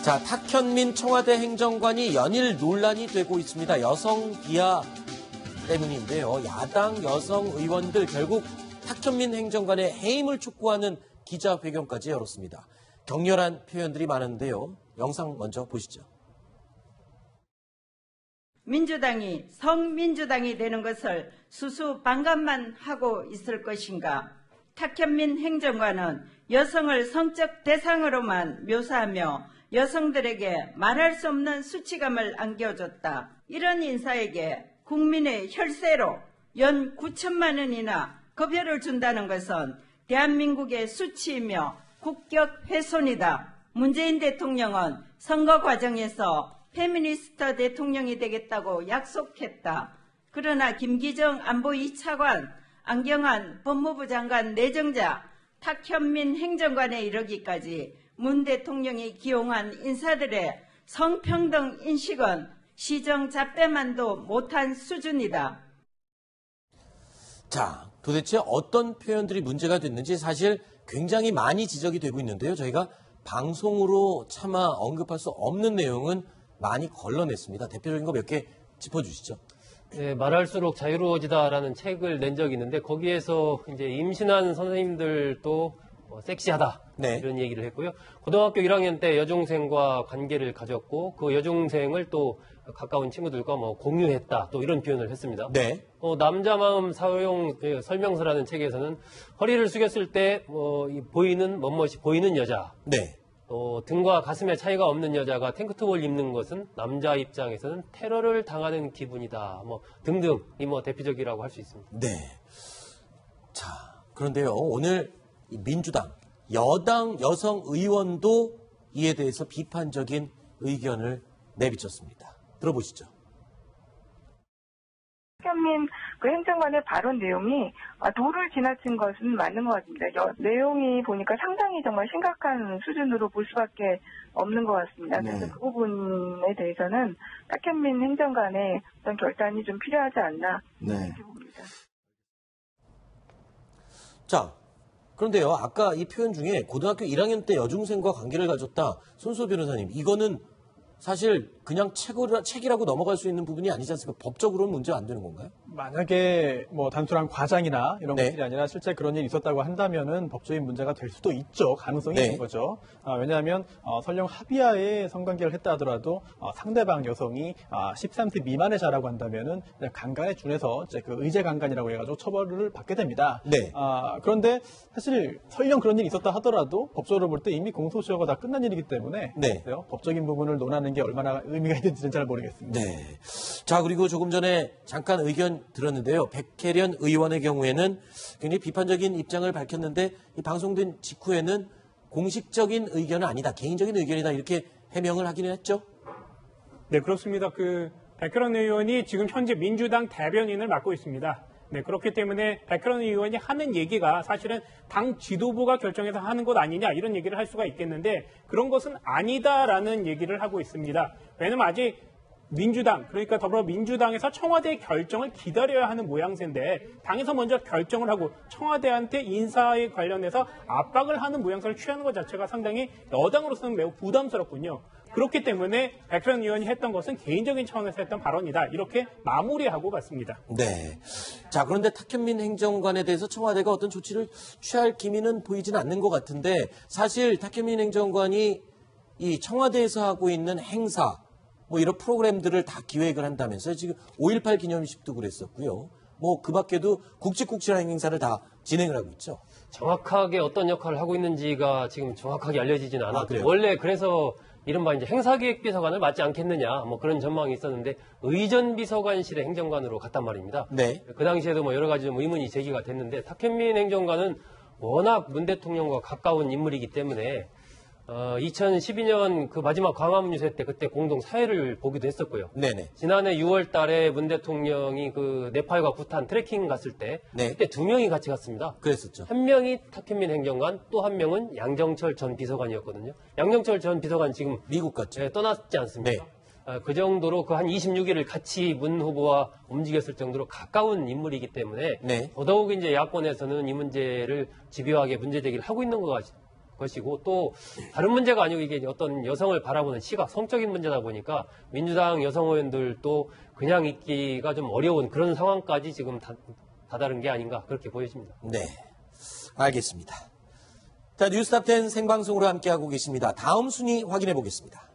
자, 탁현민 청와대 행정관이 연일 논란이 되고 있습니다. 여성 비하 때문인데요. 야당 여성 의원들 결국 탁현민 행정관의 해임을 촉구하는 기자회견까지 열었습니다. 격렬한 표현들이 많은데요. 영상 먼저 보시죠. 민주당이 성민주당이 되는 것을 수수방관만 하고 있을 것인가? 탁현민 행정관은 여성을 성적 대상으로만 묘사하며 여성들에게 말할 수 없는 수치감을 안겨줬다. 이런 인사에게 국민의 혈세로 연 9천만 원이나 급여를 준다는 것은 대한민국의 수치이며 국격 훼손이다. 문재인 대통령은 선거 과정에서 페미니스트 대통령이 되겠다고 약속했다. 그러나 김기정 안보 2차관, 안경환 법무부 장관 내정자, 탁현민 행정관에 이르기까지 문 대통령이 기용한 인사들의 성평등 인식은 시정잡배만도 못한 수준이다. 자, 도대체 어떤 표현들이 문제가 됐는지 사실 굉장히 많이 지적이 되고 있는데요. 저희가 방송으로 차마 언급할 수 없는 내용은 많이 걸러냈습니다. 대표적인 거 몇 개 짚어주시죠. 네, 말할수록 자유로워지다라는 책을 낸 적이 있는데 거기에서 이제 임신한 선생님들도 섹시하다 네. 이런 얘기를 했고요. 고등학교 1학년 때 여중생과 관계를 가졌고 그 여중생을 또 가까운 친구들과 공유했다 또 이런 표현을 했습니다. 네. 남자 마음 사용 설명서라는 책에서는 허리를 숙였을 때 보이는 멋멋이 보이는 여자. 네. 등과 가슴에 차이가 없는 여자가 탱크톱을 입는 것은 남자 입장에서는 테러를 당하는 기분이다. 등등이 대표적이라고 할 수 있습니다. 네. 자, 그런데요. 오늘 민주당 여당 여성 의원도 이에 대해서 비판적인 의견을 내비쳤습니다. 들어보시죠. 탁현민 행정관의 발언 내용이 도를 지나친 것은 맞는 것 같습니다. 내용이 보니까 상당히 정말 심각한 수준으로 볼 수밖에 없는 것 같습니다. 네. 그래서 그 부분에 대해서는 탁현민 행정관의 어떤 결단이 좀 필요하지 않나 이렇게 봅니다. 자, 그런데요. 아까 이 표현 중에 고등학교 1학년 때 여중생과 관계를 가졌다. 손수호 변호사님, 이거는 사실 그냥 책이라고 넘어갈 수 있는 부분이 아니지 않습니까? 법적으로는 문제가 안 되는 건가요? 만약에 단순한 과장이나 이런 네. 것들이 아니라 실제 그런 일이 있었다고 한다면은 법적인 문제가 될 수도 있죠. 가능성이 네. 있는 거죠. 왜냐하면 설령 합의하에 성관계를 했다 하더라도 상대방 여성이 13세 미만의 자라고 한다면은 그냥 강간에 준해서 이제 그 의제 강간이라고 해가지고 처벌을 받게 됩니다. 네. 그런데 사실 설령 그런 일이 있었다 하더라도 법적으로 볼 때 이미 공소시효가 다 끝난 일이기 때문에 네. 법적인 부분을 논하는 게 얼마나 의미가 있는지는 잘 모르겠습니다. 네. 자, 그리고 조금 전에 잠깐 의견 들었는데요. 백혜련 의원의 경우에는 굉장히 비판적인 입장을 밝혔는데 이 방송된 직후에는 공식적인 의견은 아니다. 개인적인 의견이다. 이렇게 해명을 하기는 했죠. 네, 그렇습니다. 백혜련 의원이 지금 현재 민주당 대변인을 맡고 있습니다. 네, 그렇기 때문에 백혜련 의원이 하는 얘기가 사실은 당 지도부가 결정해서 하는 것 아니냐 이런 얘기를 할 수가 있겠는데 그런 것은 아니다라는 얘기를 하고 있습니다. 왜냐면 아직 민주당, 그러니까 더불어민주당에서 청와대의 결정을 기다려야 하는 모양새인데 당에서 먼저 결정을 하고 청와대한테 인사에 관련해서 압박을 하는 모양새를 취하는 것 자체가 상당히 여당으로서는 매우 부담스럽군요. 그렇기 때문에 백혜련 의원이 했던 것은 개인적인 차원에서 했던 발언이다. 이렇게 마무리하고 갔습니다. 네. 자, 그런데 탁현민 행정관에 대해서 청와대가 어떤 조치를 취할 기미는 보이지는 않는 것 같은데 사실 탁현민 행정관이 이 청와대에서 하고 있는 행사 이런 프로그램들을 다 기획을 한다면서요. 지금 5.18 기념식도 그랬었고요. 그 밖에도 굵직굵직한 행사를 다 진행을 하고 있죠. 정확하게 어떤 역할을 하고 있는지가 지금 정확하게 알려지지는 않았고 그래요? 원래 그래서 이른바 이제 행사기획비서관을 맡지 않겠느냐 그런 전망이 있었는데 의전비서관실의 행정관으로 갔단 말입니다. 네. 그 당시에도 여러 가지 의문이 제기가 됐는데 탁현민 행정관은 워낙 문 대통령과 가까운 인물이기 때문에 2012년 그 마지막 광화문 유세 때 그때 공동 사회를 보기도 했었고요. 네네. 지난해 6월 달에 문 대통령이 그 네팔과 부탄 트레킹 갔을 때 네. 그때 2명이 같이 갔습니다. 그랬었죠. 한 명이 탁현민 행정관, 또 한 명은 양정철 전 비서관이었거든요. 양정철 전 비서관 지금 미국 갔죠. 떠났지 않습니까? 네. 그 정도로 한 26일을 같이 문 후보와 움직였을 정도로 가까운 인물이기 때문에 네. 더더욱 이제 야권에서는 이 문제를 집요하게 문제 제기를 하고 있는 것 것이고 또 다른 문제가 아니고 이게 어떤 여성을 바라보는 시각, 성적인 문제다 보니까 민주당 여성 의원들도 그냥 있기가 좀 어려운 그런 상황까지 지금 다다른 게 아닌가 그렇게 보여집니다. 네, 알겠습니다. 자, 뉴스탑10 생방송으로 함께하고 계십니다. 다음 순위 확인해 보겠습니다.